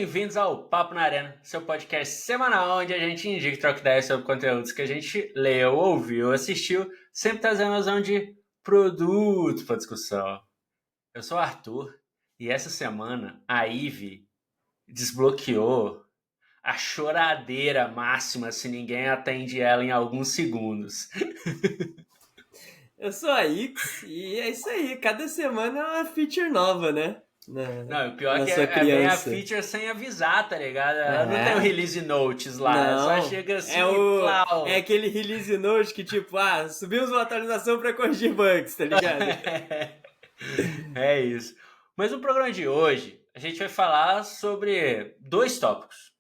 bem-vindos ao Papo na Arena, seu podcast semanal onde a gente indica e troca ideias sobre conteúdos que a gente leu, ouviu, assistiu, sempre trazendo a visão de produto para discussão. Eu sou o Arthur e essa semana a Ivy desbloqueou a choradeira máxima se ninguém atende ela em alguns segundos. Eu sou a Ix e é isso aí, cada semana é uma feature nova, né? Não, o pior na é que sua vem a criança. feature sem avisar, tá ligado? Ela não tem o release notes lá, só Não, chega assim é e plau. é aquele release note que tipo, subimos uma atualização pra corrigir bugs, tá ligado? É isso. Mas no programa de hoje, a gente vai falar sobre dois tópicos.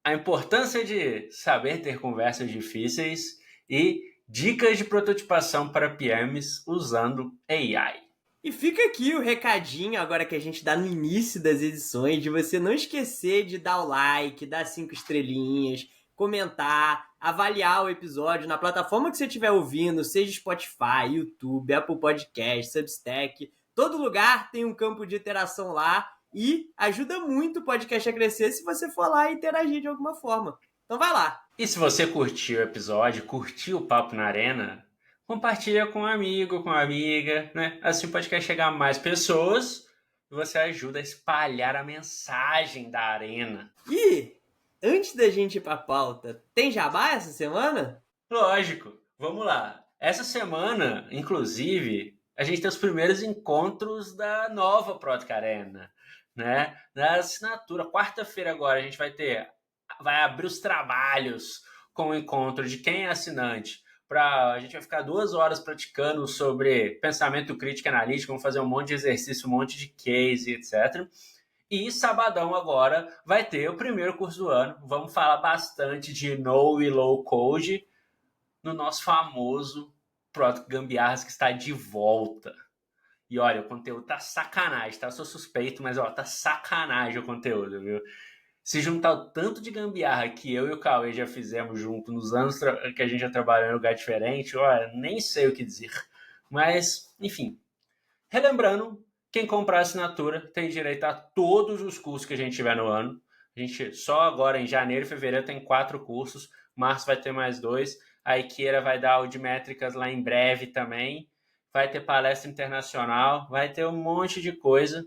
A importância de saber ter conversas difíceis e dicas de prototipação para PMs usando AI. E fica aqui o recadinho, agora que a gente dá no início das edições, de você não esquecer de dar o like, dar 5 estrelinhas, comentar, avaliar o episódio na plataforma que você estiver ouvindo, seja Spotify, YouTube, Apple Podcast, Substack. Todo lugar tem um campo de interação lá e ajuda muito o podcast a crescer se você for lá e interagir de alguma forma. Então vai lá. E se você curtiu o episódio, curtiu o Papo na Arena, compartilha com um amigo, com uma amiga, né? Assim o podcast chegar a mais pessoas e você ajuda a espalhar a mensagem da Arena. E antes da gente ir pra pauta, tem jabá essa semana? Lógico, vamos lá. Essa semana, inclusive, a gente tem os primeiros encontros da nova Product Arena, né? Da assinatura. Quarta-feira agora a gente vai abrir os trabalhos com o encontro de quem é assinante. A gente vai ficar 2 horas praticando sobre pensamento crítico e analítico, vamos fazer um monte de exercício, um monte de case, etc. E sabadão agora vai ter o primeiro curso do ano. Vamos falar bastante de no e low code no nosso famoso Product Gambiarras que está de volta. E olha, o conteúdo tá sacanagem, tá? Eu sou suspeito, mas ó, tá sacanagem o conteúdo, viu? Se juntar o tanto de gambiarra que eu e o Cauê já fizemos junto nos anos que a gente já trabalhou em lugar diferente, olha, nem sei o que dizer. Mas, enfim. Relembrando, quem comprar a assinatura tem direito a todos os cursos que a gente tiver no ano. A gente só agora em janeiro e fevereiro tem 4 cursos, março vai ter mais 2. A Ikea vai dar o de métricas lá em breve também. Vai ter palestra internacional, vai ter um monte de coisa.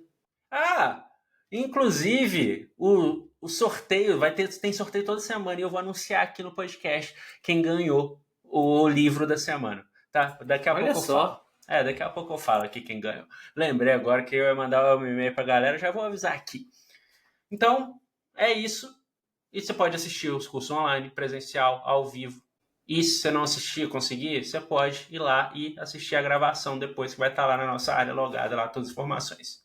Inclusive, o sorteio, tem sorteio toda semana e eu vou anunciar aqui no podcast quem ganhou o livro da semana, tá? Daqui a Olha pouco eu só. falo. Daqui a pouco eu falo aqui quem ganhou. Lembrei agora que eu ia mandar um e-mail pra galera, já vou avisar aqui. Então, é isso. E você pode assistir os cursos online, presencial, ao vivo. E se você não assistir, conseguir, você pode ir lá e assistir a gravação depois, que vai estar lá na nossa área logada, lá todas as informações.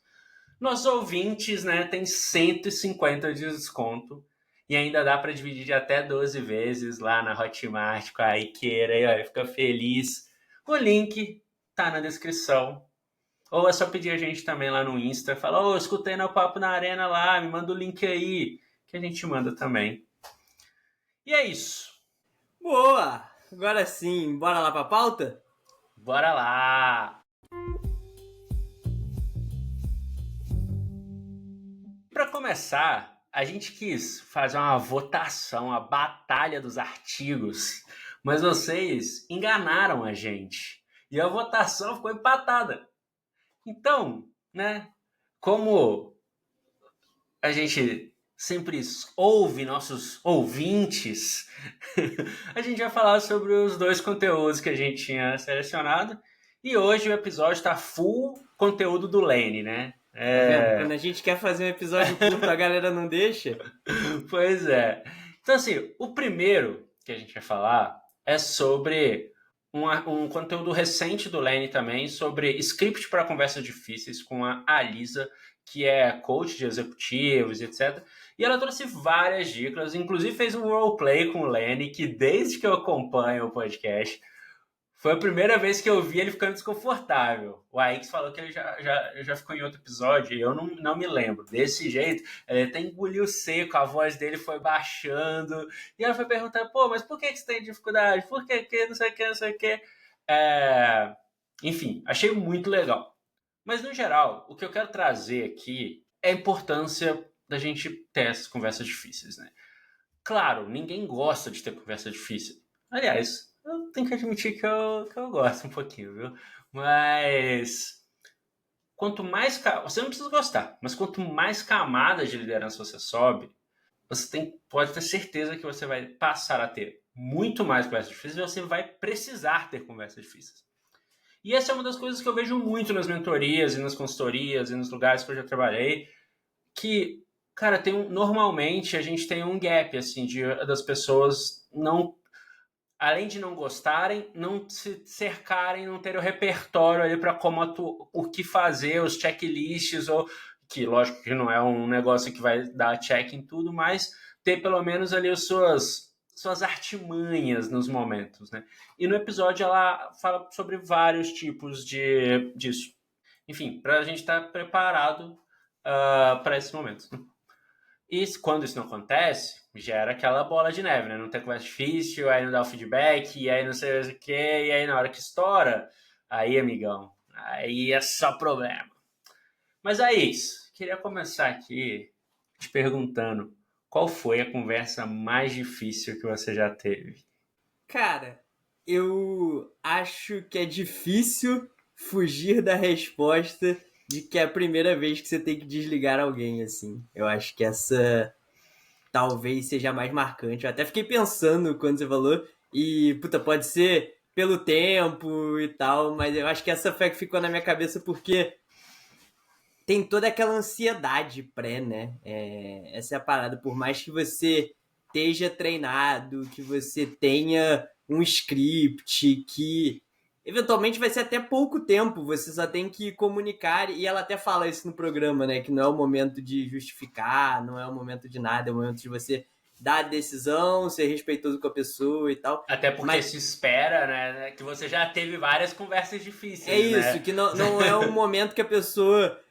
Nossos ouvintes, né, tem 150 de desconto e ainda dá para dividir de até 12 vezes lá na Hotmart com a Ikea, aí, ó, fica feliz. O link tá na descrição. Ou é só pedir a gente também lá no Insta, fala, ô, escutei no Papo na Arena lá, me manda o link aí, que a gente manda também. E é isso. Boa! Agora sim, bora lá pra pauta? Bora lá! Para começar, a gente quis fazer uma votação, a batalha dos artigos, mas vocês enganaram a gente e a votação ficou empatada. Então, né, como a gente sempre ouve nossos ouvintes, a gente vai falar sobre os dois conteúdos que a gente tinha selecionado e hoje o episódio está full conteúdo do Lene, né? Tá vendo? Quando a gente quer fazer um episódio curto, a galera não deixa. Pois é. Então, assim, o primeiro que a gente vai falar é sobre um conteúdo recente do Lene também, sobre script para conversas difíceis com a Alisa, que é coach de executivos, etc. E ela trouxe várias dicas, inclusive fez um roleplay com o Lene, que desde que eu acompanho o podcast, foi a primeira vez que eu vi ele ficando desconfortável. O Aix falou que ele já ficou em outro episódio e eu não me lembro. Desse jeito, ele até engoliu seco, a voz dele foi baixando. E ela foi perguntar, pô, mas por que você tem dificuldade? Por que não sei o que, não sei o que. Enfim, achei muito legal. Mas, no geral, o que eu quero trazer aqui é a importância da gente ter essas conversas difíceis, né? Claro, ninguém gosta de ter conversa difícil. Aliás, eu tenho que admitir que eu gosto um pouquinho, viu? Mas quanto mais... Você não precisa gostar, mas quanto mais camadas de liderança você sobe, pode ter certeza que você vai passar a ter muito mais conversas difíceis e você vai precisar ter conversas difíceis. E essa é uma das coisas que eu vejo muito nas mentorias e nas consultorias e nos lugares que eu já trabalhei, que, cara, normalmente a gente tem um gap, assim, das pessoas não, além de não gostarem, não se cercarem, não terem o repertório ali para o que fazer, os checklists, ou que, lógico que não é um negócio que vai dar check em tudo, mas ter pelo menos ali as suas artimanhas nos momentos, né? E no episódio ela fala sobre vários tipos disso. Enfim, para a gente estar preparado para esses momentos. E quando isso não acontece, gera aquela bola de neve, né? Não tem conversa difícil, aí não dá o feedback, e aí não sei o que, e aí na hora que estoura, aí, amigão, aí é só problema. Mas é isso. Queria começar aqui te perguntando qual foi a conversa mais difícil que você já teve? Cara, eu acho que é difícil fugir da resposta de que é a primeira vez que você tem que desligar alguém, assim. Eu acho que essa talvez seja a mais marcante. Eu até fiquei pensando quando você falou, e, puta, pode ser pelo tempo e tal, mas eu acho que essa foi a que ficou na minha cabeça porque tem toda aquela ansiedade pré, né? Essa é a parada. Por mais que você esteja treinado, que você tenha um script, que eventualmente vai ser até pouco tempo, você só tem que comunicar, e ela até fala isso no programa, né? Que não é o momento de justificar, não é o momento de nada, é o momento de você dar a decisão, ser respeitoso com a pessoa e tal. Até porque Mas se espera, né, que você já teve várias conversas é difíceis, isso, né? que não é um momento que a pessoa.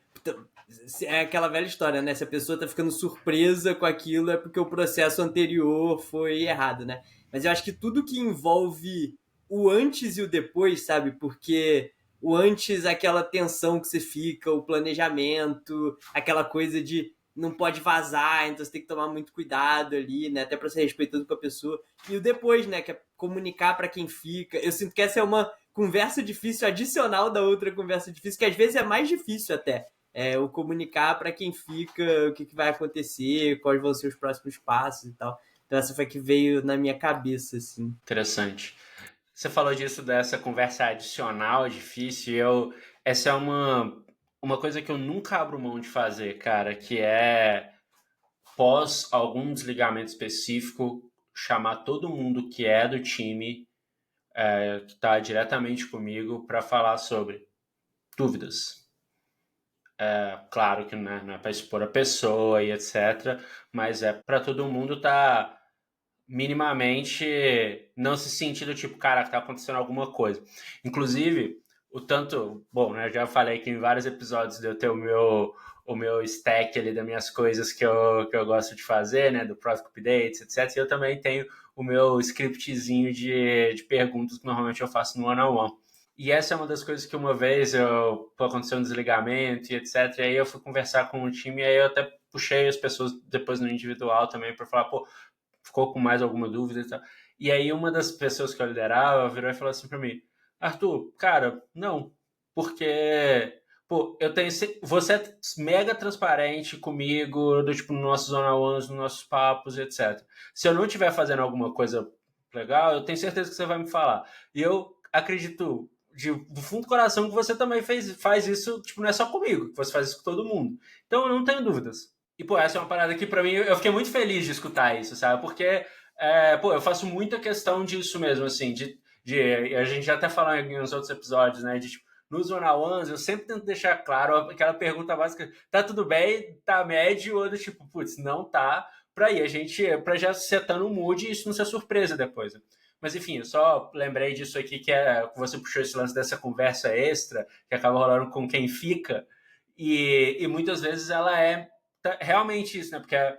É aquela velha história, né? Se a pessoa tá ficando surpresa com aquilo, é porque o processo anterior foi errado, né? Mas eu acho que tudo que envolve o antes e o depois, sabe? Porque o antes, aquela tensão que você fica, o planejamento, aquela coisa de não pode vazar, então você tem que tomar muito cuidado ali, né? Até pra ser respeitoso com a pessoa. E o depois, né? Que é comunicar pra quem fica. Eu sinto que essa é uma conversa difícil adicional da outra conversa difícil, que às vezes é mais difícil até. O comunicar para quem fica o que vai acontecer, quais vão ser os próximos passos e tal. Então essa foi a que veio na minha cabeça, assim. Interessante. Você falou disso, dessa conversa adicional difícil. Essa é uma coisa que eu nunca abro mão de fazer, cara, que é, pós algum desligamento específico, chamar todo mundo que é do time, que está diretamente comigo, para falar sobre dúvidas. Claro que não é para expor a pessoa e etc., mas é para todo mundo estar minimamente não se sentir do tipo, cara, tá acontecendo alguma coisa. Inclusive, o tanto, bom, né, já falei que em vários episódios de eu ter o meu stack ali das minhas coisas que eu gosto de fazer, né, do Product Updates, etc. E eu também tenho o meu scriptzinho de perguntas que normalmente eu faço no one-on-one. E essa é uma das coisas que uma vez aconteceu um desligamento e etc. E aí eu fui conversar com o time e aí eu até puxei as pessoas depois no individual também para falar, pô, ficou com mais alguma dúvida e tal. E aí uma das pessoas que eu liderava virou e falou assim para mim, Arthur, cara, não, porque, pô, você é mega transparente comigo, do tipo, nos nossos one-on-ones, nos nossos papos, etc. Se eu não estiver fazendo alguma coisa legal, eu tenho certeza que você vai me falar. E eu acredito do fundo do coração que você também faz isso, tipo, não é só comigo, que você faz isso com todo mundo. Então eu não tenho dúvidas. E, pô, essa é uma parada que pra mim, eu fiquei muito feliz de escutar isso, sabe? Porque, pô, eu faço muita questão disso mesmo, assim, a gente já até falou em uns outros episódios, né, de, tipo, nos one-on-ones, eu sempre tento deixar claro aquela pergunta básica, tá tudo bem, tá médio, ou do tipo, putz, não tá, pra já setando o mood e isso não ser surpresa depois, né? Mas enfim, eu só lembrei disso aqui, que você puxou esse lance dessa conversa extra, que acaba rolando com quem fica, e muitas vezes ela é realmente isso, né? Porque é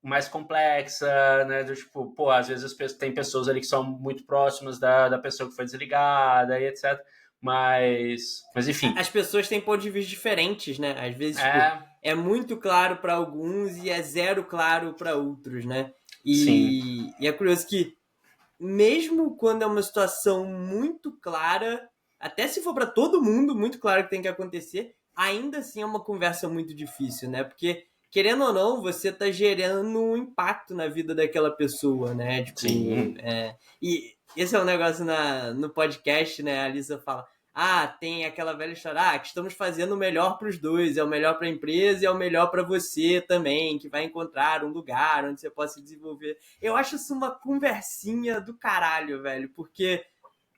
mais complexa, né? Do, tipo, às vezes tem pessoas ali que são muito próximas da pessoa que foi desligada e etc. Mas enfim. As pessoas têm pontos de vista diferentes, né? Às vezes, tipo, É, é muito claro para alguns e é zero claro para outros, né? sim. E é curioso que, mesmo quando é uma situação muito clara, até se for para todo mundo muito claro que tem que acontecer, ainda assim é uma conversa muito difícil, né? Porque, querendo ou não, você tá gerando um impacto na vida daquela pessoa, né? Tipo, Sim. e esse é um negócio no podcast, né? A Lisa fala: ah, tem aquela velha história, que estamos fazendo o melhor para os dois, é o melhor para a empresa e é o melhor para você também, que vai encontrar um lugar onde você possa se desenvolver. Eu acho isso uma conversinha do caralho, velho, porque,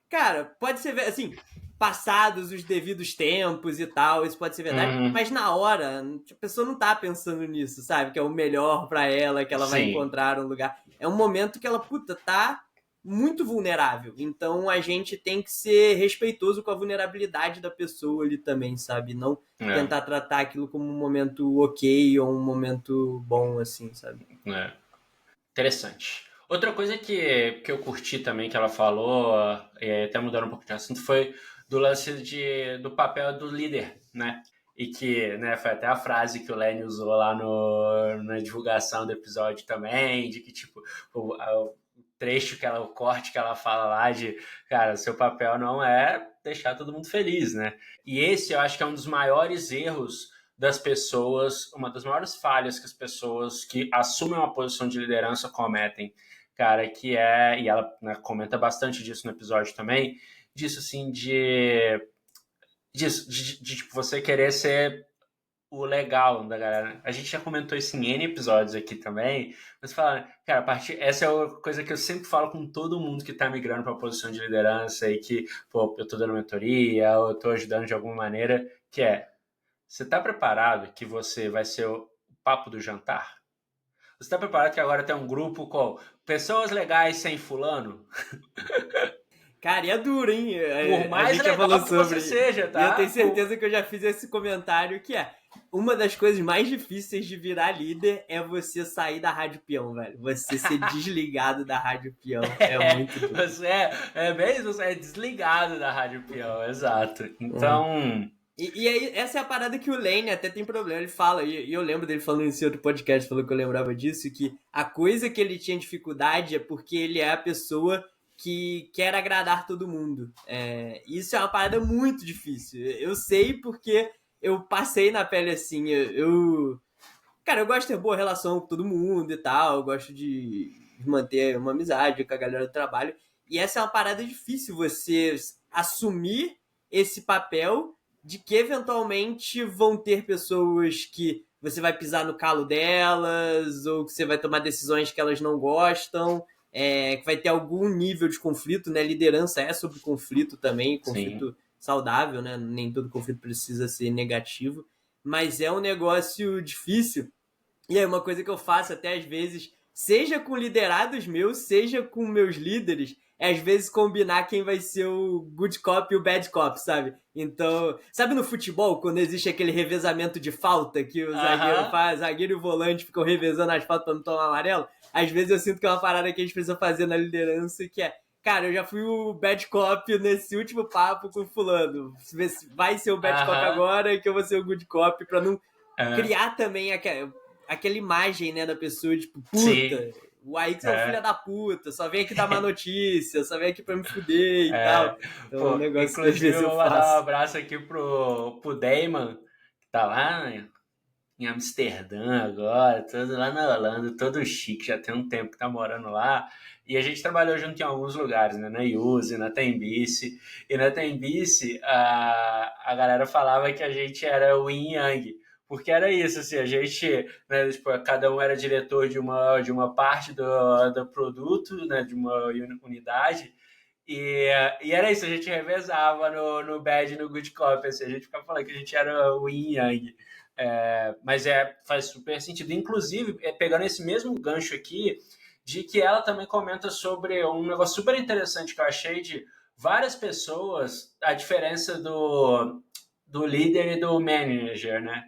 cara, pode ser, assim, passados os devidos tempos e tal, isso pode ser verdade, Uhum. mas na hora, a pessoa não tá pensando nisso, sabe? Que é o melhor para ela, que ela vai Sim. encontrar um lugar. É um momento que ela, puta, tá muito vulnerável. Então a gente tem que ser respeitoso com a vulnerabilidade da pessoa ali também, sabe? Não É, tentar tratar aquilo como um momento ok ou um momento bom, assim, sabe? é. Interessante. Outra coisa que eu curti também que ela falou, até mudando um pouco de assunto, foi do lance do papel do líder, né? E que, né, foi até a frase que o Lenny usou lá na divulgação do episódio também, de que, tipo, o trecho o corte que ela fala lá de, cara, seu papel não é deixar todo mundo feliz, né? E esse eu acho que é um dos maiores erros das pessoas, uma das maiores falhas que as pessoas que assumem uma posição de liderança cometem, cara, e ela, né, comenta bastante disso no episódio também, disso assim, de tipo, você querer ser o legal da galera. A gente já comentou isso em N episódios aqui também, mas fala, cara, essa é a coisa que eu sempre falo com todo mundo que tá migrando para posição de liderança e que, pô, eu tô dando mentoria, ou eu tô ajudando de alguma maneira, que é: você está preparado que você vai ser o papo do jantar? Você está preparado que agora tem um grupo com pessoas legais sem fulano? Cara, e é duro, hein? Por A mais gente já falou legal que você sobre. seja, E eu tenho tá? certeza que eu já fiz esse comentário que é. Uma das coisas mais difíceis de virar líder é você sair da Rádio Peão, velho. Você ser desligado da Rádio Peão é muito duro. É mesmo, você é desligado da Rádio Peão, exato. É. Então, E aí, essa é a parada que o Lane até tem problema. Ele fala, e eu lembro dele falando nesse outro podcast, falou que eu lembrava disso, que a coisa que ele tinha dificuldade é porque ele é a pessoa que quer agradar todo mundo. Isso é uma parada muito difícil. Eu sei porque eu passei na pele assim. Cara, eu gosto de ter boa relação com todo mundo e tal. Eu gosto de manter uma amizade com a galera do trabalho. E essa é uma parada difícil, você assumir esse papel de que eventualmente vão ter pessoas que você vai pisar no calo delas, ou que você vai tomar decisões que elas não gostam, que vai ter algum nível de conflito, né? Liderança é sobre conflito também, sim. conflito saudável, né? Nem todo conflito precisa ser negativo, mas é um negócio difícil. E aí, uma coisa que eu faço até às vezes, seja com liderados meus, seja com meus líderes, é às vezes combinar quem vai ser o good cop e o bad cop, sabe? Então, sabe no futebol, quando existe aquele revezamento de falta, que o zagueiro Aham. faz, zagueiro e o volante ficam revezando as faltas pra não tomar amarelo? Às vezes eu sinto que é uma parada que a gente precisa fazer na liderança, que é, cara, eu já fui o bad cop nesse último papo com o fulano. Vai ser o bad cop Aham. agora que eu vou ser o good cop pra não É, criar também aquela imagem, né, da pessoa, tipo, sim. puta, o Aix é o filho É. da puta, só vem aqui dar má notícia, só vem aqui pra me fuder e tal. É, Então é um pô, negócio que às inclusive vezes eu eu vou mandar um faço. abraço aqui pro Damon, que tá lá em Amsterdã agora, todo lá na Holanda, todo chique, já tem um tempo que tá morando lá. E a gente trabalhou junto em alguns lugares, né? Na Yuzi, na Tembice. E na Tembice, a galera falava que a gente era o Yin Yang. Porque era isso, assim, a gente, né, tipo, cada um era diretor de uma parte do produto, né, de uma unidade, e era isso, a gente revezava no Bad e no Good Cop, assim, a gente ficava falando que a gente era o Yin Yang. Mas faz super sentido. Inclusive, pegando esse mesmo gancho aqui, de que ela também comenta sobre um negócio super interessante que eu achei de várias pessoas, a diferença do líder e do manager, né?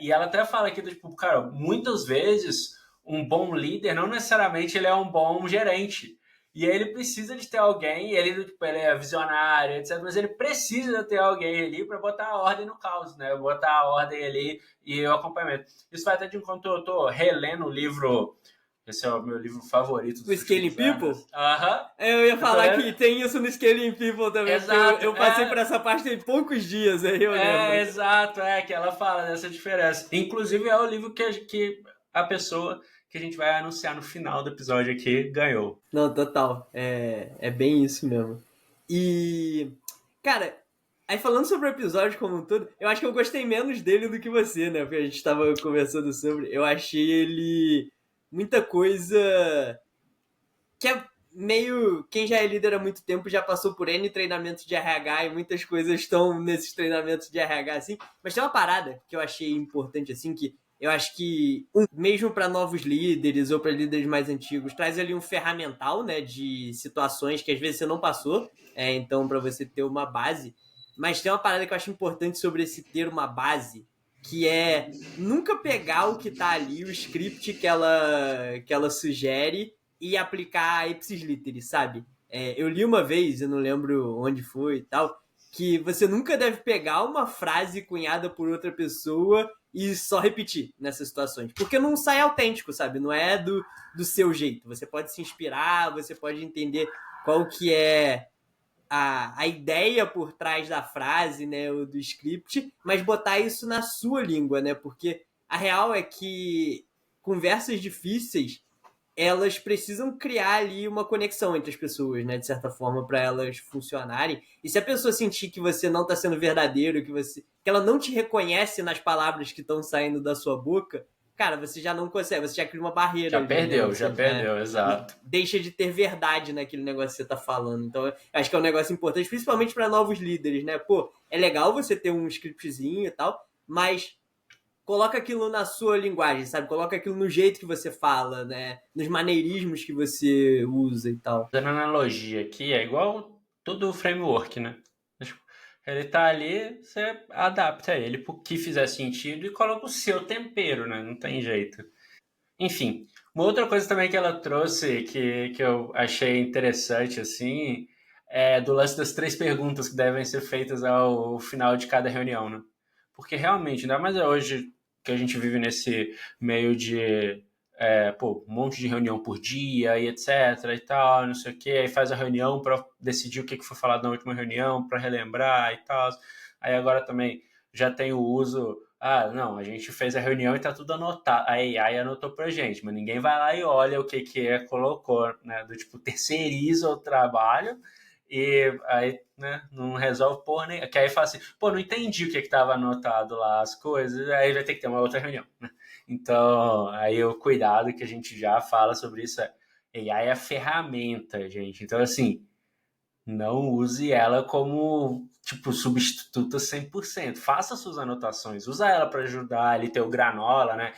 E ela até fala aqui, tipo, cara, muitas vezes um bom líder não necessariamente ele é um bom gerente. E aí ele precisa de ter alguém, e ele, tipo, ele é visionário, etc. Mas ele precisa ter alguém ali para botar a ordem no caos, né? Botar a ordem ali e o acompanhamento. Isso vai até de enquanto eu tô relendo o livro. Esse é o meu livro favorito O dos Scaling últimos People? anos. Aham. Eu ia Eu tô falar lendo. que tem isso no Scaling People também, porque Exato, eu passei por essa parte em poucos dias, aí eu lembro. exato, que ela fala dessa diferença. Inclusive é o livro que a pessoa que a gente vai anunciar no final do episódio aqui ganhou. Não, total. É bem isso mesmo. E, cara, aí falando sobre o episódio como um todo, eu acho que eu gostei menos dele do que você, né? Porque a gente tava conversando sobre. Eu achei ele muita coisa que é meio. Quem já é líder há muito tempo já passou por N treinamentos de RH e muitas coisas estão nesses treinamentos de RH, assim. Mas tem uma parada que eu achei importante, assim, que eu acho que, mesmo para novos líderes ou para líderes mais antigos, traz ali um ferramental, né, de situações que às vezes você não passou, então para você ter uma base. Mas tem uma parada que eu acho importante sobre esse ter uma base, que é nunca pegar o que tá ali, o script que ela sugere, e aplicar a ipsis literis, sabe? Eu li uma vez, eu não lembro onde foi e tal, que você nunca deve pegar uma frase cunhada por outra pessoa e só repetir nessas situações. Porque não sai autêntico, sabe? Não é do seu jeito. Você pode se inspirar, você pode entender qual que é a ideia por trás da frase, né, ou do script, mas botar isso na sua língua, né? Porque a real é que conversas difíceis elas precisam criar ali uma conexão entre as pessoas, né, de certa forma, para elas funcionarem. E se a pessoa sentir que você não está sendo verdadeiro, que ela não te reconhece nas palavras que estão saindo da sua boca, cara, você já não consegue, você já cria uma barreira ali, né? Já perdeu, exato. Deixa de ter verdade naquele negócio que você está falando. Então, eu acho que é um negócio importante, principalmente para novos líderes, né? Pô, é legal você ter um scriptzinho e tal, mas coloca aquilo na sua linguagem, sabe? Coloca aquilo no jeito que você fala, né? Nos maneirismos que você usa e tal. Dando analogia aqui, é igual todo o framework, né? Tipo, ele tá ali, você adapta ele pro que fizer sentido e coloca o seu tempero, né? Não tem jeito. Enfim, uma outra coisa também que ela trouxe que eu achei interessante, assim, é do lance das 3 perguntas que devem ser feitas ao final de cada reunião, né? Porque realmente, ainda mais hoje que a gente vive nesse meio de um monte de reunião por dia e etc e tal, não sei o que, aí faz a reunião para decidir o que foi falado na última reunião, para relembrar e tal. Aí agora também já tem o uso, não, a gente fez a reunião e tá tudo anotado, a AI anotou pra gente, mas ninguém vai lá e olha o que colocou, né, do tipo, terceiriza o trabalho e aí, né, não resolve porra nem, que aí fala assim, pô, não entendi o que estava anotado lá, as coisas, aí vai ter que ter uma outra reunião, né? Então, aí o cuidado que a gente já fala sobre isso AI é ferramenta, gente. Então, assim, não use ela como, tipo, substituta 100%. Faça suas anotações, usa ela para ajudar ali, ter o Granola, né?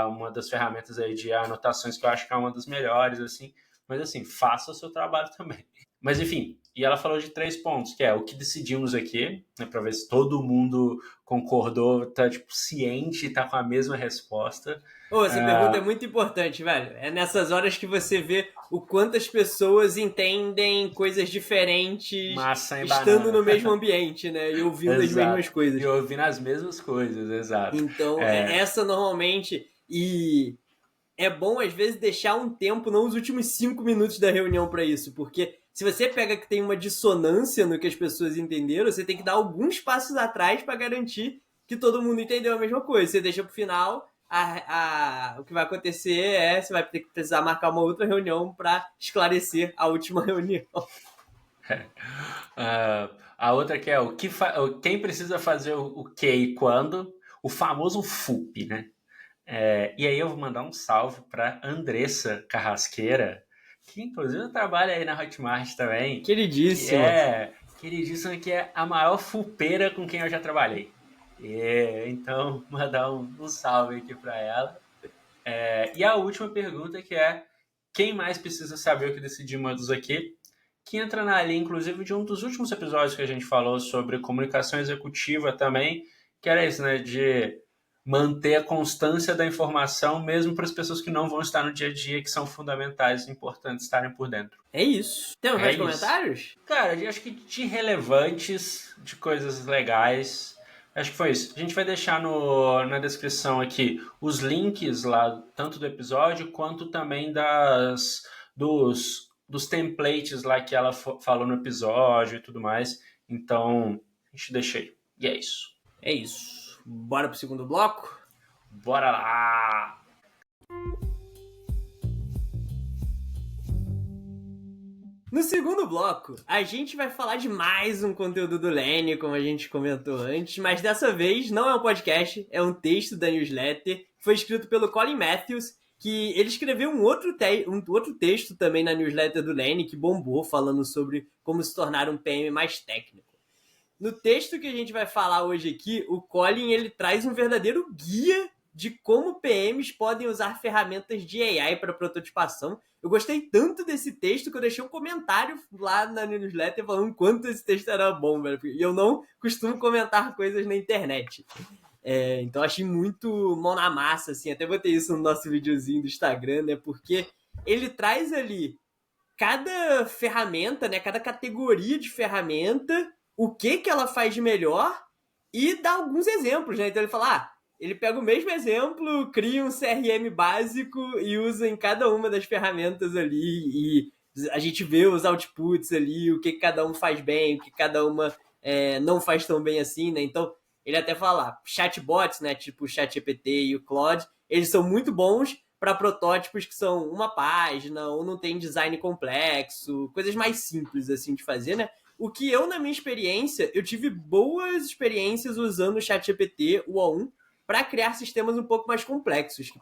Uma das ferramentas aí de anotações que eu acho que é uma das melhores, assim. Mas, assim, faça o seu trabalho também. Mas, enfim, e ela falou de 3 pontos, que é o que decidimos aqui, né, para ver se todo mundo concordou, tá, tipo, ciente, tá com a mesma resposta. Ô, essa pergunta é muito importante, velho. É nessas horas que você vê o quanto as pessoas entendem coisas diferentes Maçã e estando banana. no mesmo ambiente, né? E ouvindo as mesmas Exato. coisas. E ouvindo as mesmas coisas, exato. Então, essa normalmente. E é bom, às vezes, deixar um tempo, não os últimos 5 minutos da reunião para isso, porque se você pega que tem uma dissonância no que as pessoas entenderam, você tem que dar alguns passos atrás para garantir que todo mundo entendeu a mesma coisa. Você deixa pro final, o que vai acontecer você vai ter que precisar marcar uma outra reunião para esclarecer a última reunião. A outra que é quem precisa fazer o que e quando, o famoso FUP, né? E aí eu vou mandar um salve para Andressa Carrasqueira, que inclusive trabalha aí na Hotmart também, Queridíssima. queridíssima, que é a maior fupeira com quem eu já trabalhei. Então, mandar um salve aqui para ela. E a última pergunta que é quem mais precisa saber o que decidimos aqui, que entra na linha, inclusive, de um dos últimos episódios que a gente falou sobre comunicação executiva também, que era isso, né, de manter a constância da informação, mesmo para as pessoas que não vão estar no dia a dia, que são fundamentais e importantes estarem por dentro. É isso. Temos É mais isso. comentários? Cara, eu acho que de relevantes, de coisas legais, acho que foi isso. A gente vai deixar na descrição aqui os links lá, tanto do episódio, quanto também dos templates lá que ela falou no episódio e tudo mais. Então, a gente deixa aí. E é isso. É isso. Bora pro segundo bloco? Bora lá! No segundo bloco, a gente vai falar de mais um conteúdo do Lenny, como a gente comentou antes, mas dessa vez não é um podcast, é um texto da newsletter, que foi escrito pelo Colin Matthews, que ele escreveu um outro texto também na newsletter do Lenny, que bombou, falando sobre como se tornar um PM mais técnico. No texto que a gente vai falar hoje aqui, o Colin ele traz um verdadeiro guia de como PMs podem usar ferramentas de AI para prototipação. Eu gostei tanto desse texto que eu deixei um comentário lá na newsletter falando quanto esse texto era bom, velho. E eu não costumo comentar coisas na internet. Então achei muito mão na massa, assim. Até botei isso no nosso videozinho do Instagram, né? Porque ele traz ali cada ferramenta, né? Cada categoria de ferramenta, o que ela faz de melhor e dá alguns exemplos, né? Então ele fala, ele pega o mesmo exemplo, cria um CRM básico e usa em cada uma das ferramentas ali e a gente vê os outputs ali, o que cada um faz bem, o que cada uma não faz tão bem assim, né? Então ele até fala, chatbots, né? Tipo o ChatGPT e o Claude, eles são muito bons para protótipos que são uma página ou não tem design complexo, coisas mais simples assim de fazer, né? O que eu, na minha experiência, eu tive boas experiências usando o ChatGPT, o O1, para criar sistemas um pouco mais complexos, que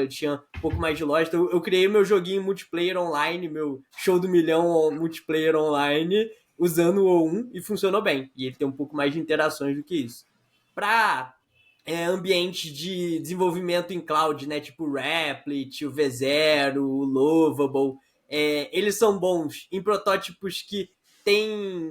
tinha um pouco mais de lógica. Eu criei meu joguinho multiplayer online, meu show do milhão multiplayer online, usando o O1 e funcionou bem. E ele tem um pouco mais de interações do que isso. Para ambiente de desenvolvimento em cloud, né? Tipo o Replit, o V0, o Lovable. Eles são bons em protótipos que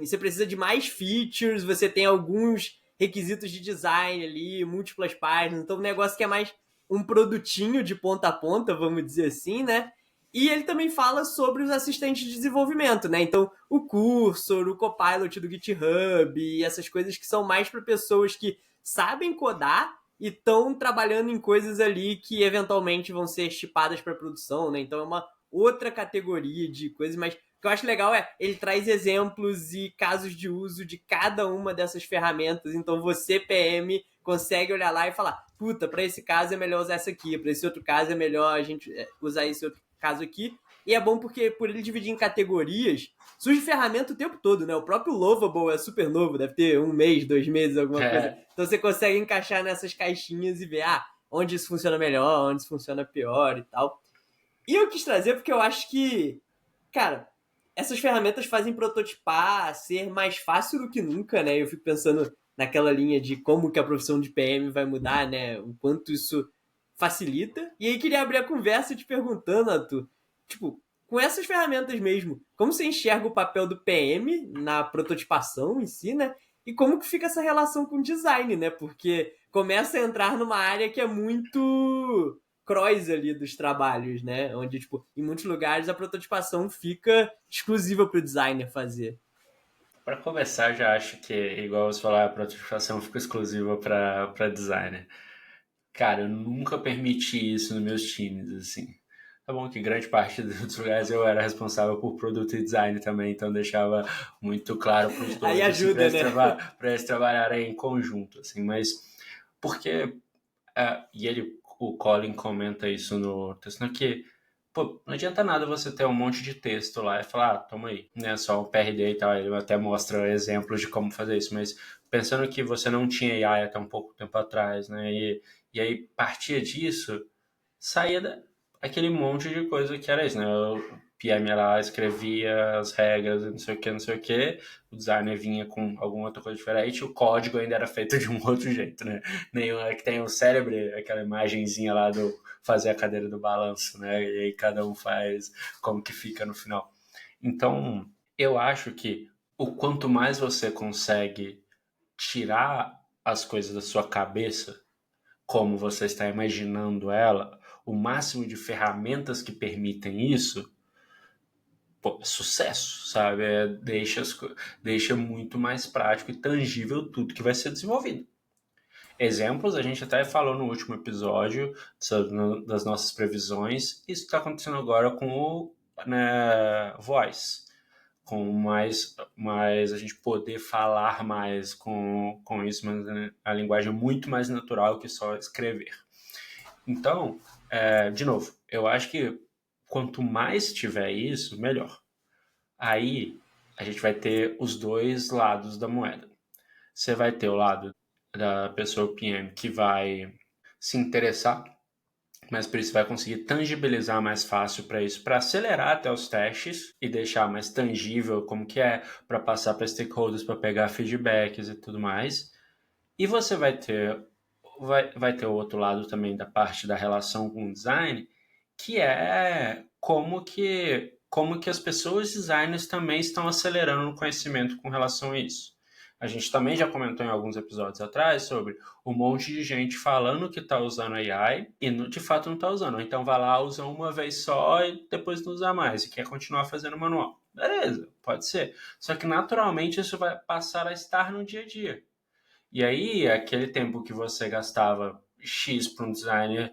você precisa de mais features, você tem alguns requisitos de design ali, múltiplas páginas, então um negócio que é mais um produtinho de ponta a ponta, vamos dizer assim, né? E ele também fala sobre os assistentes de desenvolvimento, né? Então, o Cursor, o Copilot do GitHub e essas coisas que são mais para pessoas que sabem codar e estão trabalhando em coisas ali que eventualmente vão ser chipadas para produção, né? Então é uma outra categoria de coisas, mas o que eu acho legal ele traz exemplos e casos de uso de cada uma dessas ferramentas, então você, PM, consegue olhar lá e falar, puta, para esse caso é melhor usar essa aqui, para esse outro caso é melhor a gente usar esse outro caso aqui, e é bom porque por ele dividir em categorias, surge ferramenta o tempo todo, né? O próprio Lovable é super novo, deve ter 1 mês, 2 meses, alguma coisa. Então você consegue encaixar nessas caixinhas e ver, onde isso funciona melhor, onde isso funciona pior e tal. E eu quis trazer porque eu acho que, cara, essas ferramentas fazem prototipar ser mais fácil do que nunca, né? Eu fico pensando naquela linha de como que a profissão de PM vai mudar, né? O quanto isso facilita. E aí queria abrir a conversa te perguntando, Arthur, tipo, com essas ferramentas mesmo, como você enxerga o papel do PM na prototipação em si, né? E como que fica essa relação com o design, né? Porque começa a entrar numa área que é muito cross ali dos trabalhos, né? Onde, tipo, em muitos lugares a prototipação fica exclusiva para o designer fazer. Para começar, já acho que, igual você falar, a prototipação fica exclusiva para designer. Cara, eu nunca permiti isso nos meus times, assim. Tá bom que grande parte dos lugares eu era responsável por produto e design também, então deixava muito claro para os dois. Aí ajuda, assim, né? Para eles trabalharem em conjunto, assim. Mas porque... o Colin comenta isso no texto, que pô, não adianta nada você ter um monte de texto lá e falar, toma aí, né, só um PRD e tal, ele até mostra exemplos de como fazer isso, mas pensando que você não tinha AI até um pouco tempo atrás, né, e aí partia disso, saía aquele monte de coisa que era isso, né, o PM lá escrevia as regras, não sei o que, não sei o que, o designer vinha com alguma outra coisa diferente, o código ainda era feito de um outro jeito, né, nenhum é que tem o cérebro, aquela imagenzinha lá do fazer a cadeira do balanço, né, e aí cada um faz como que fica no final. Então, eu acho que o quanto mais você consegue tirar as coisas da sua cabeça, como você está imaginando ela, o máximo de ferramentas que permitem isso, pô, sucesso, sabe? Deixa muito mais prático e tangível tudo que vai ser desenvolvido. Exemplos, a gente até falou no último episódio das nossas previsões. Isso está acontecendo agora com o Voice, com mais a gente poder falar mais com isso, mas a linguagem é muito mais natural que só escrever. Então, de novo, eu acho que quanto mais tiver isso, melhor. Aí a gente vai ter os dois lados da moeda. Você vai ter o lado da pessoa PM que vai se interessar, mas por isso vai conseguir tangibilizar mais fácil para isso, para acelerar até os testes e deixar mais tangível como que é, para passar para stakeholders, para pegar feedbacks e tudo mais. E você vai ter o outro lado também da parte da relação com o design, que é como que as pessoas designers também estão acelerando o conhecimento com relação a isso. A gente também já comentou em alguns episódios atrás sobre um monte de gente falando que está usando AI e de fato não está usando. Ou então vai lá, usa uma vez só e depois não usa mais e quer continuar fazendo manual. Beleza, pode ser. Só que naturalmente isso vai passar a estar no dia a dia. E aí, aquele tempo que você gastava X para um designer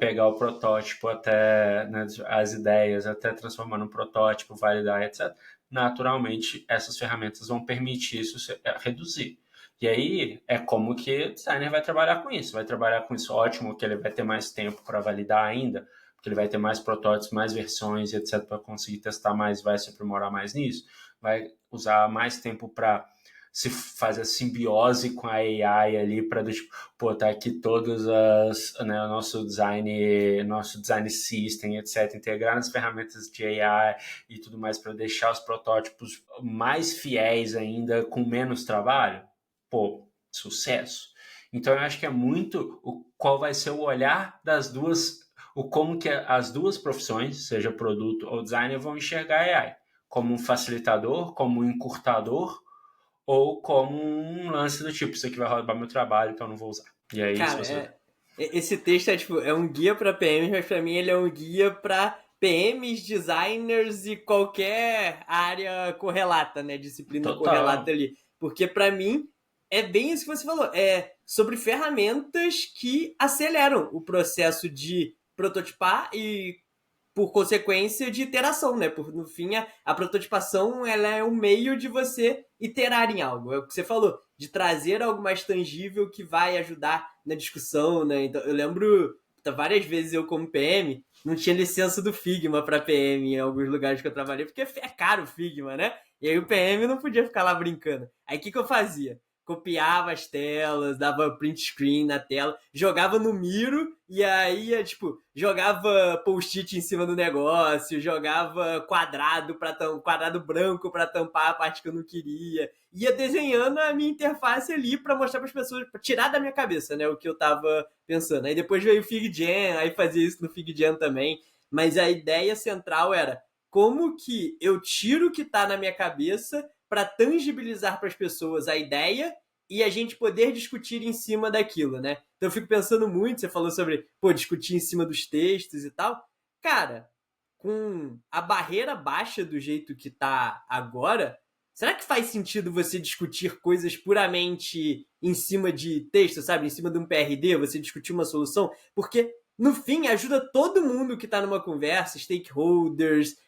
pegar o protótipo até, né, as ideias, até transformar num protótipo, validar, etc., naturalmente essas ferramentas vão permitir isso reduzir. E aí é como que o designer vai trabalhar com isso. Vai trabalhar com isso, ótimo, que ele vai ter mais tempo para validar ainda, porque ele vai ter mais protótipos, mais versões, etc., para conseguir testar mais, vai se aprimorar mais nisso. Vai usar mais tempo para se faz a simbiose com a AI ali para tipo, pô, tá aqui todas as, né, nosso design system, etc, integrar nas ferramentas de AI e tudo mais para deixar os protótipos mais fiéis ainda com menos trabalho. Pô, sucesso. Então eu acho que é muito qual vai ser o olhar das duas, o como que as duas profissões, seja produto ou designer, vão enxergar a AI como um facilitador, como um encurtador ou como um lance do tipo, isso aqui vai roubar meu trabalho, então eu não vou usar. E aí, se Cara, você... esse texto é um guia para PMs, mas para mim ele é um guia para PMs, designers e qualquer área correlata, né? Disciplina correlata Total. ali. Porque para mim é bem isso que você falou. É sobre ferramentas que aceleram o processo de prototipar e por consequência de iteração, né? No fim, a prototipação ela é um meio de você iterar em algo. É o que você falou, de trazer algo mais tangível que vai ajudar na discussão, né? Então, eu lembro várias vezes eu como PM não tinha licença do Figma para PM em alguns lugares que eu trabalhei, porque é caro o Figma, né? E aí o PM não podia ficar lá brincando. Aí o que eu fazia? Copiava as telas, dava print screen na tela, jogava no Miro e aí, tipo, jogava post-it em cima do negócio, jogava quadrado branco para tampar a parte que eu não queria. Ia desenhando a minha interface ali para mostrar para as pessoas, pra tirar da minha cabeça, né, o que eu tava pensando. Aí depois veio o FigJam, aí fazia isso no FigJam também, mas a ideia central era como que eu tiro o que tá na minha cabeça para tangibilizar para as pessoas a ideia e a gente poder discutir em cima daquilo, né? Então eu fico pensando muito, você falou sobre, pô, discutir em cima dos textos e tal. Cara, com a barreira baixa do jeito que tá agora, será que faz sentido você discutir coisas puramente em cima de texto, sabe? Em cima de um PRD, você discutir uma solução? Porque, no fim, ajuda todo mundo que tá numa conversa, stakeholders,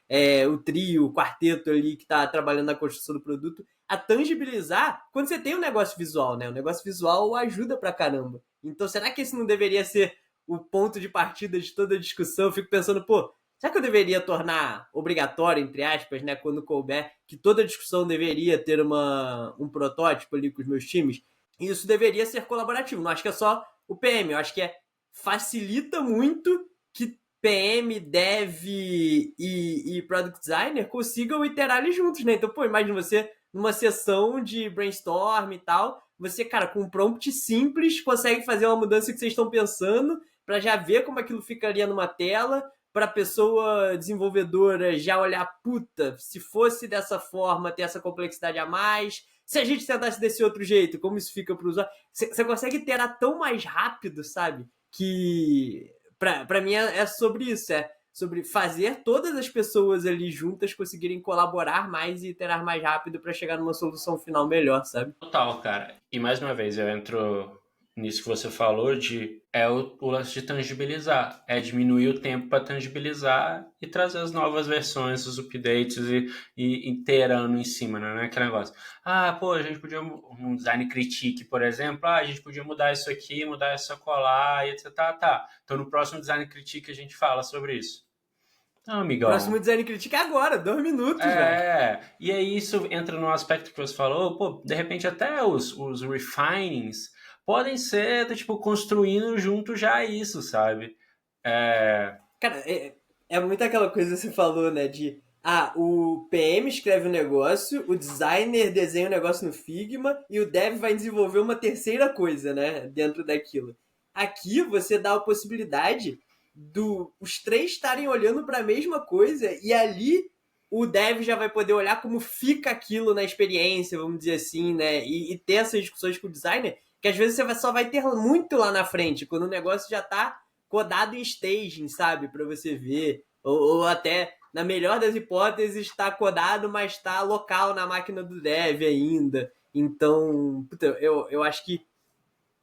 o trio, o quarteto ali que tá trabalhando na construção do produto, a tangibilizar quando você tem um negócio visual, né? O negócio visual ajuda pra caramba. Então, será que esse não deveria ser o ponto de partida de toda a discussão? Eu fico pensando, pô, será que eu deveria tornar obrigatório, entre aspas, né, quando couber, que toda discussão deveria ter um protótipo ali com os meus times? E isso deveria ser colaborativo. Não acho que é só o PM. Eu acho que facilita muito que PM, Dev e Product Designer consigam iterar ali juntos, né? Então, pô, imagina você numa sessão de brainstorm e tal, você, cara, com um prompt simples, consegue fazer uma mudança que vocês estão pensando para já ver como aquilo ficaria numa tela, para a pessoa desenvolvedora já olhar, puta, se fosse dessa forma, ter essa complexidade a mais, Se a gente tentasse desse outro jeito, como isso fica para o usuário? Você consegue iterar tão mais rápido, sabe? Que para mim é sobre isso, é sobre fazer todas as pessoas ali juntas conseguirem colaborar mais e iterar mais rápido para chegar numa solução final melhor, sabe? Total, cara. E mais uma vez, eu entro nisso que você falou o lance de tangibilizar. É diminuir o tempo para tangibilizar e trazer as novas versões, os updates e iterando em cima, né? Não é aquele negócio. Pô, a gente podia, um design critique, por exemplo, a gente podia mudar isso aqui, mudar essa colar, e etc. Tá. Então no próximo design critique a gente fala sobre isso. Não, amigão. Próximo design critique é agora, 2 minutos, velho. E aí isso entra no aspecto que você falou, pô, de repente até os refinings podem ser, tipo, construindo junto já isso, sabe? Cara, é muito aquela coisa que você falou, né? O PM escreve um negócio, o designer desenha um negócio no Figma e o dev vai desenvolver uma terceira coisa, né? Dentro daquilo. Aqui você dá a possibilidade os três estarem olhando para a mesma coisa e ali o dev já vai poder olhar como fica aquilo na experiência, vamos dizer assim, né? E ter essas discussões com o designer, que às vezes você só vai ter muito lá na frente, quando o negócio já tá codado em staging, sabe? Para você ver. Ou até, na melhor das hipóteses, está codado, mas está local na máquina do dev ainda. Então, puta, eu acho que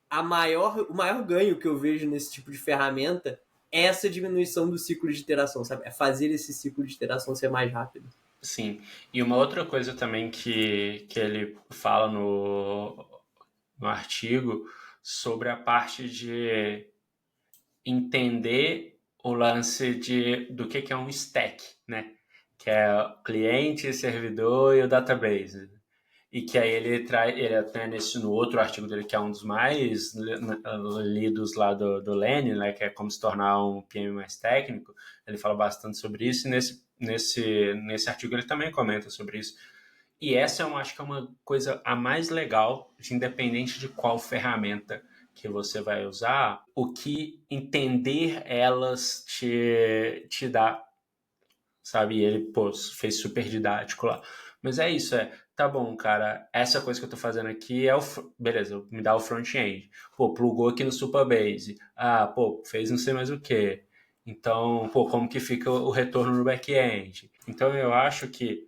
o maior ganho que eu vejo nesse tipo de ferramenta é essa diminuição do ciclo de iteração, sabe? É fazer esse ciclo de iteração ser mais rápido. Sim. E uma outra coisa também que ele fala no artigo sobre a parte de entender o lance do que é um stack, né? Que é o cliente, servidor e o database. E que aí ele até no outro artigo dele, que é um dos mais lidos lá do Lenny, né, que é como se tornar um PM mais técnico, ele fala bastante sobre isso, e nesse artigo ele também comenta sobre isso. E essa eu acho que é uma coisa a mais legal, independente de qual ferramenta que você vai usar, o que entender elas te dá, sabe? E ele, pô, fez super didático lá. Mas é isso, tá bom, cara, essa coisa que eu tô fazendo aqui beleza, me dá o front-end. Pô, plugou aqui no Supabase. Pô, fez não sei mais o que. Então, pô, como que fica o retorno no back-end? Então, eu acho que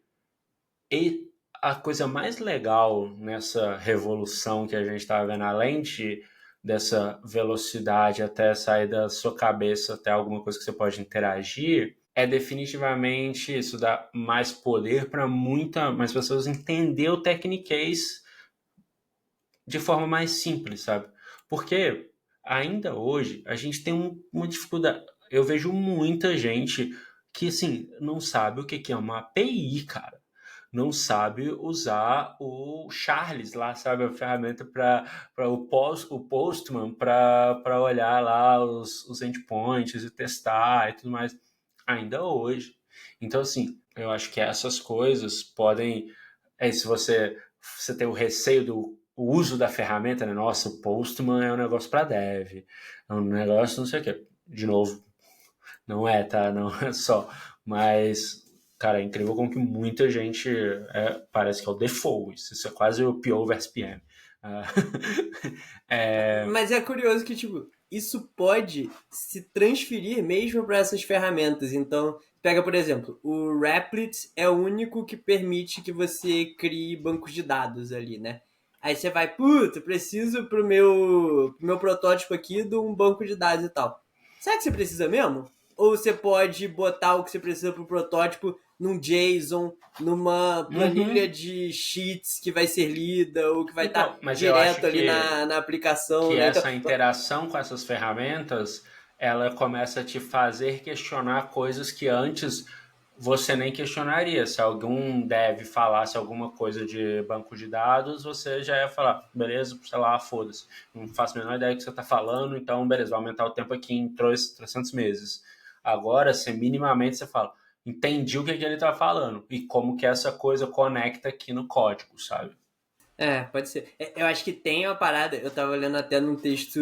a coisa mais legal nessa revolução que a gente está vendo, dessa velocidade até sair da sua cabeça até alguma coisa que você pode interagir, é definitivamente isso, dar mais poder para mais pessoas entender o Techniquez de forma mais simples, sabe? Porque ainda hoje a gente tem uma dificuldade. Eu vejo muita gente que, assim, não sabe o que é uma API, cara. Não sabe usar o Charles lá, sabe? A ferramenta para o Postman para olhar lá os endpoints e testar e tudo mais. Ainda hoje. Então, assim, eu acho que essas coisas podem. Se você tem o receio do o uso da ferramenta, né? Nossa, o Postman é um negócio para dev, é um negócio não sei o quê. De novo, não é, tá? Não é só. Mas, cara, é incrível como que muita gente parece que é o default. Isso é quase o PO versus PM. Mas é curioso que, tipo, isso pode se transferir mesmo para essas ferramentas. Então, pega, por exemplo, o Replit é o único que permite que você crie bancos de dados ali, né? Aí você vai, puta, preciso pro meu protótipo aqui de um banco de dados e tal. Será que você precisa mesmo? Ou você pode botar o que você precisa pro protótipo num JSON, numa planilha de sheets que vai ser lida ou que vai estar direto ali na aplicação. Que né? essa interação com essas ferramentas, ela começa a te fazer questionar coisas que antes você nem questionaria. Se algum dev falasse alguma coisa de banco de dados, você já ia falar, beleza, sei lá, foda-se. Não faço a menor ideia do que você está falando, então beleza, vai aumentar o tempo aqui em 300 meses. Agora, se minimamente você fala, entendi o que ele está falando e como que essa coisa conecta aqui no código, sabe? Pode ser. Eu acho que tem uma parada, eu tava lendo até num texto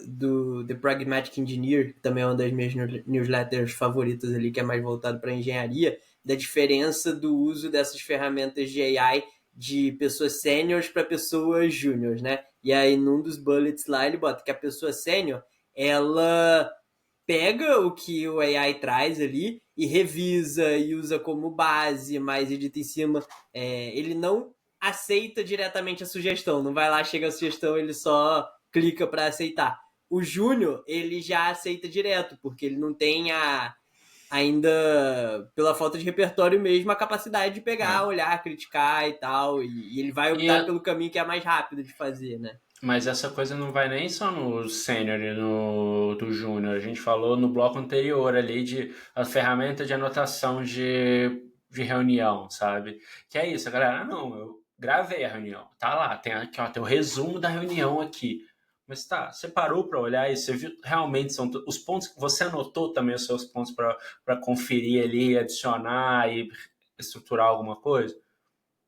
do The Pragmatic Engineer, que também é uma das minhas newsletters favoritas ali, que é mais voltado para engenharia, da diferença do uso dessas ferramentas de AI de pessoas sêniores para pessoas júniores, né? E aí, num dos bullets lá, ele bota que a pessoa sênior, ela pega o que o AI traz ali e revisa e usa como base, mas edita em cima. Ele não aceita diretamente a sugestão, não vai lá, chega a sugestão, ele só clica para aceitar. O Júnior, ele já aceita direto, porque ele não tem ainda, pela falta de repertório mesmo, a capacidade de pegar, olhar, criticar e tal, e ele vai optar pelo caminho que é mais rápido de fazer, né? Mas essa coisa não vai nem só no sênior e no do júnior. A gente falou no bloco anterior ali de a ferramenta de anotação de reunião, sabe? Que é isso, a galera, não, eu gravei a reunião, tá lá, tem aqui, ó, tem o resumo da reunião aqui. Mas tá, você parou para olhar isso, você viu realmente são os pontos que você anotou também os seus pontos para conferir ali, adicionar e estruturar alguma coisa?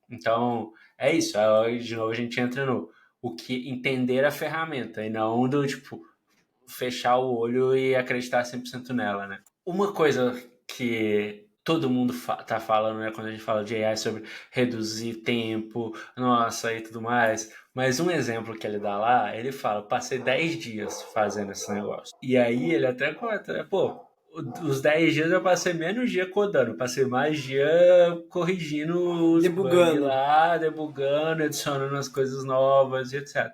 Então, é isso. Aí, de novo, a gente entra no o que entender a ferramenta e não do tipo fechar o olho e acreditar 100% nela, né? Uma coisa que todo mundo tá falando, né, quando a gente fala de AI sobre reduzir tempo, nossa, e tudo mais. Mas um exemplo que ele dá lá, ele fala, passei 10 dias fazendo esse negócio. E aí ele até conta, né, pô, os 10 dias eu passei menos dia codando, passei mais dia corrigindo os bugs Debugando. lá, debugando, adicionando as coisas novas e etc.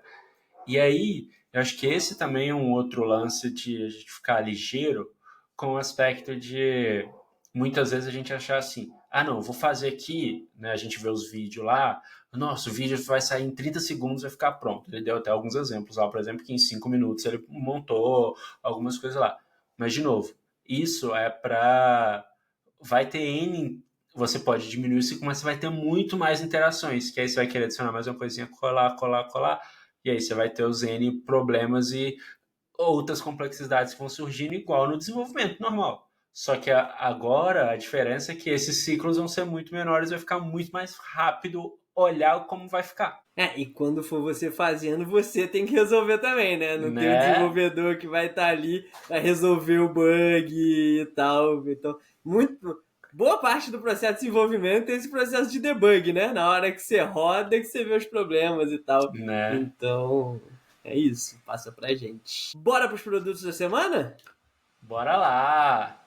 E aí, eu acho que esse também é um outro lance de a gente ficar ligeiro com o aspecto de muitas vezes a gente achar assim, ah não, vou fazer aqui, né? A gente vê os vídeos lá, nossa, o vídeo vai sair em 30 segundos, vai ficar pronto. Ele deu até alguns exemplos lá, por exemplo, que em 5 minutos ele montou algumas coisas lá. Mas, de novo, isso é para... Vai ter N... Você pode diminuir o ciclo, mas você vai ter muito mais interações, que aí você vai querer adicionar mais uma coisinha, colar, colar, colar, e aí você vai ter os N problemas e outras complexidades que vão surgindo igual no desenvolvimento normal. Só que agora a diferença é que esses ciclos vão ser muito menores, vai ficar muito mais rápido olhar como vai ficar. E quando for você fazendo, você tem que resolver também, né? Não tem o desenvolvedor que vai estar ali para resolver o bug e tal. Então, boa parte do processo de desenvolvimento é esse processo de debug, né? Na hora que você roda, que você vê os problemas e tal. Né? Então, é isso. Passa pra gente. Bora pros produtos da semana? Bora lá!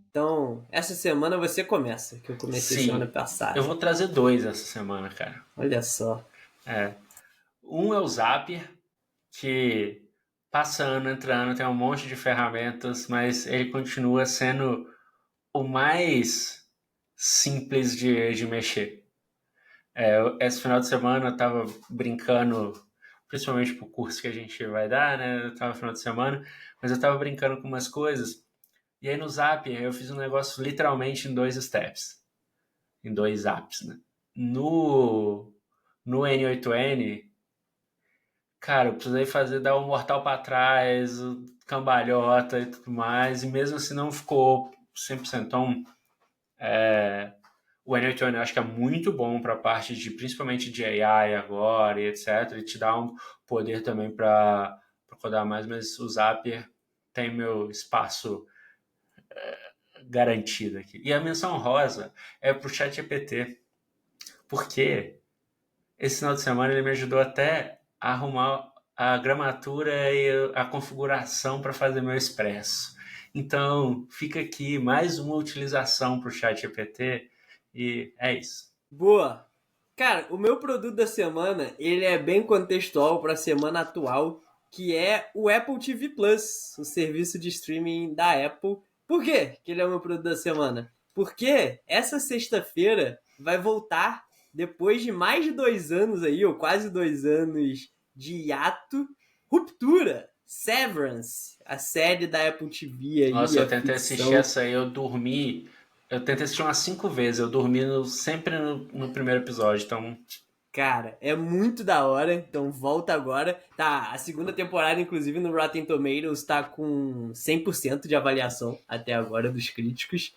Então, essa semana você começa, que eu comecei semana passada. Eu vou trazer 2 essa semana, cara. Olha só. Um é o Zapier, que passando, entrando, tem um monte de ferramentas, mas ele continua sendo o mais simples de mexer. Esse final de semana eu tava brincando, principalmente pro curso que a gente vai dar, né? Eu tava no final de semana, mas eu tava brincando com umas coisas. E aí no Zapier eu fiz um negócio literalmente em 2 steps. Em 2 apps, né? No N8N, cara, eu precisei dar o mortal para trás, o cambalhota e tudo mais, e mesmo assim não ficou 100%. Então, o N8N eu acho que é muito bom para a parte de, principalmente de AI agora e etc. Ele te dá um poder também para codar mais, mas o Zapier tem meu espaço garantido aqui. E a menção rosa é pro ChatGPT, porque esse final de semana ele me ajudou até a arrumar a gramatura e a configuração para fazer meu expresso. Então, fica aqui mais uma utilização para o ChatGPT e é isso. Boa! Cara, o meu produto da semana, ele é bem contextual para a semana atual, que é o Apple TV Plus, o serviço de streaming da Apple. Por quê que ele é o meu produto da semana? Porque essa sexta-feira vai voltar, depois de mais de 2 anos aí, ou quase 2 anos de hiato, Ruptura, Severance, a série da Apple TV aí. Nossa, eu tentei assistir essa aí, eu tentei assistir umas 5 vezes, eu dormi sempre no primeiro episódio, então... Cara, é muito da hora, então volta agora. Tá, a segunda temporada, inclusive, no Rotten Tomatoes, tá com 100% de avaliação até agora dos críticos.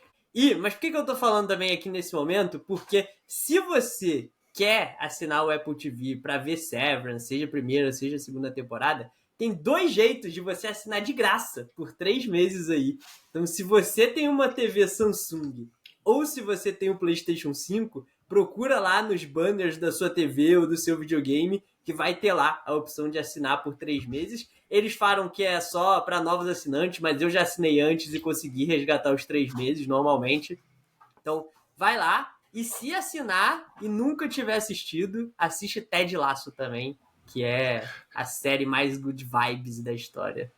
Mas por que eu tô falando também aqui nesse momento? Porque se você quer assinar o Apple TV pra ver Severance, seja a primeira, seja a segunda temporada, tem 2 jeitos de você assinar de graça por 3 meses aí. Então, se você tem uma TV Samsung ou se você tem um PlayStation 5, procura lá nos banners da sua TV ou do seu videogame que vai ter lá a opção de assinar por 3 meses. Eles falam que é só para novos assinantes, mas eu já assinei antes e consegui resgatar os 3 meses normalmente. Então, vai lá e se assinar e nunca tiver assistido, assiste Ted Lasso também, que é a série mais good vibes da história.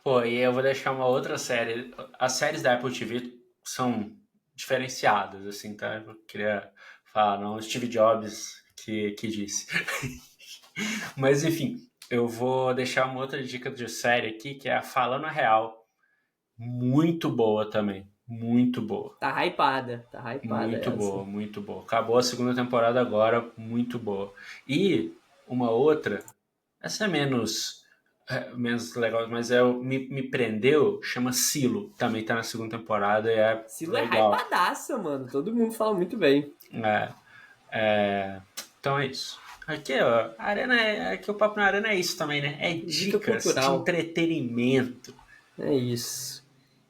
Pô, e eu vou deixar uma outra série. As séries da Apple TV são diferenciadas, assim, tá? Eu queria falar, não, Steve Jobs que disse. Mas, enfim, eu vou deixar uma outra dica de série aqui, que é a Falando a Real. Muito boa também. Muito boa. Tá hypada Muito essa. boa, muito boa. Acabou a segunda temporada agora, muito boa. E uma outra, essa é menos legal, mas me prendeu, chama Silo. Também tá na segunda temporada e é Silo legal. é hypadaça, mano. Todo mundo fala muito bem. Então é isso. Aqui, ó, aqui o Papo na Arena é isso também, né? É Dica dicas de cultural. entretenimento. É isso.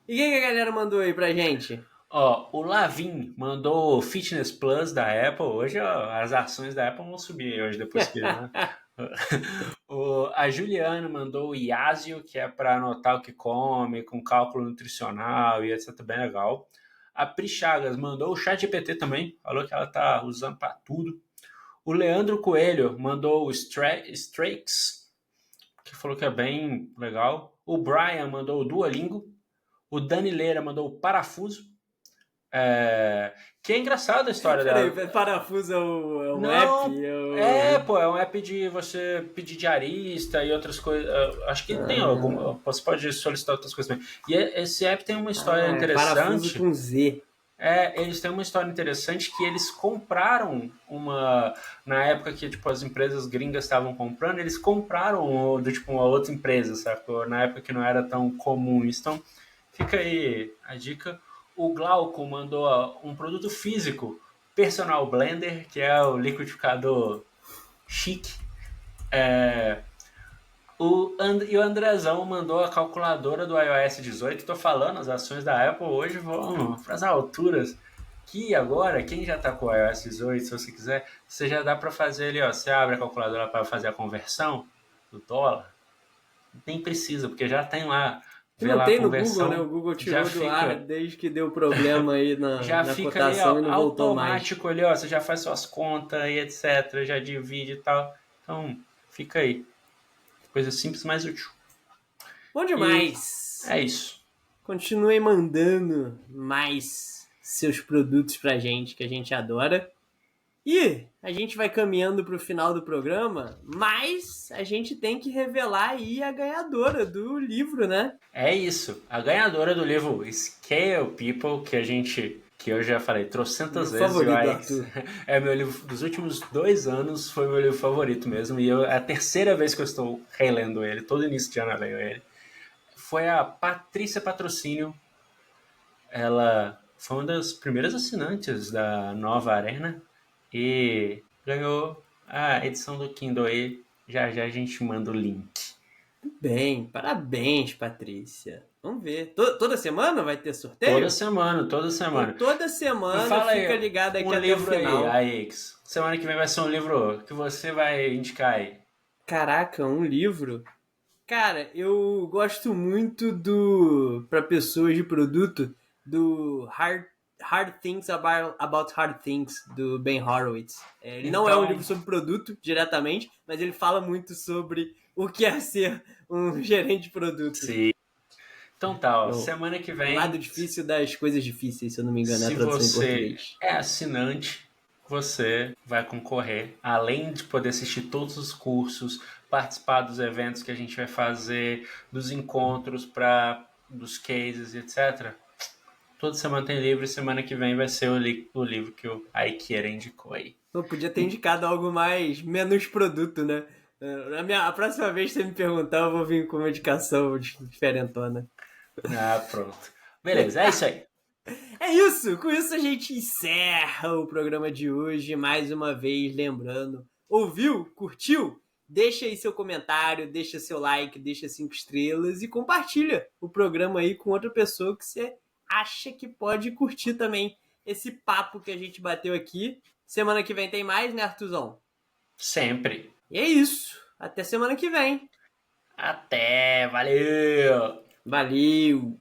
E o que a galera mandou aí pra gente? Ó, o Lavin mandou o Fitness Plus da Apple. Hoje, ó, as ações da Apple vão subir hoje, depois que, né? A Juliana mandou o Yazio, que é para anotar o que come, com cálculo nutricional e etc. Bem legal. A Pri Chagas mandou o ChatGPT também, falou que ela tá usando para tudo. O Leandro Coelho mandou o Strakes, que falou que é bem legal. O Brian mandou o Duolingo. O Dani Leira mandou o Parafuso. Que é engraçada a história dela. Peraí, Parafuso é um Não, app? pô, é um app de você pedir diarista e outras coisas. Acho que tem alguma. Você pode solicitar outras coisas também. E esse app tem uma história interessante. Parafuso com Z. Eles têm uma história interessante que eles compraram na época que tipo, as empresas gringas estavam comprando, eles compraram tipo, uma outra empresa, sacou? Na época que não era tão comum. Então, fica aí a dica. O Glauco mandou um produto físico, Personal Blender, que é o liquidificador chique. E o Andrezão mandou a calculadora do iOS 18. Estou falando, as ações da Apple hoje vão para as alturas. Que agora, quem já está com o iOS 18, se você quiser, você já dá para fazer ali, ó. Você abre a calculadora para fazer a conversão do dólar. Nem precisa, porque já tem lá. Que não tem no Google, né? O Google tirou do ar desde que deu problema aí na cotação ali, e não voltou mais. Automático ali, ó. Você já faz suas contas e etc. Já divide e tal. Então, fica aí. Coisa simples, mas útil. Bom demais! É isso. Continuem mandando mais seus produtos pra gente, que a gente adora. E a gente vai caminhando pro final do programa, mas a gente tem que revelar aí a ganhadora do livro, né? É isso. A ganhadora do livro Scale People, que eu já falei trocentas vezes. É meu livro dos últimos 2 anos, foi meu livro favorito mesmo. E é a terceira vez que eu estou relendo ele, todo início de ano eu leio ele. Foi a Patrícia Patrocínio. Ela foi uma das primeiras assinantes da Nova Arena e ganhou a edição do Kindle aí. Já a gente manda o link. Bem, parabéns, Patrícia. Vamos ver. Toda semana vai ter sorteio? Toda semana. Toda semana, fala fica aí, ligado aqui até o final. Aí, semana que vem vai ser um livro que você vai indicar aí. Caraca, um livro? Cara, eu gosto muito para pessoas de produto, do Hard Things About Hard Things, do Ben Horowitz. Ele não é um livro sobre produto, diretamente, mas ele fala muito sobre o que é ser um gerente de produto. Sim. Então tá, ó, semana que vem... O lado difícil das coisas difíceis, se eu não me engano, é a tradução em português. Se você é assinante, você vai concorrer, além de poder assistir todos os cursos, participar dos eventos que a gente vai fazer, dos encontros, dos cases, etc. Toda semana tem livro e semana que vem vai ser o livro que o Aikira indicou aí. Eu podia ter indicado algo menos produto, né? A próxima vez que você me perguntar, eu vou vir com uma indicação diferentona. Pronto. Beleza, é isso aí. É isso! Com isso a gente encerra o programa de hoje. Mais uma vez, lembrando, ouviu? Curtiu? Deixa aí seu comentário, deixa seu like, deixa 5 estrelas e compartilha o programa aí com outra pessoa que você acha que pode curtir também esse papo que a gente bateu aqui. Semana que vem tem mais, né, Artuzão? Sempre. E é isso. Até semana que vem. Até, valeu! Valeu!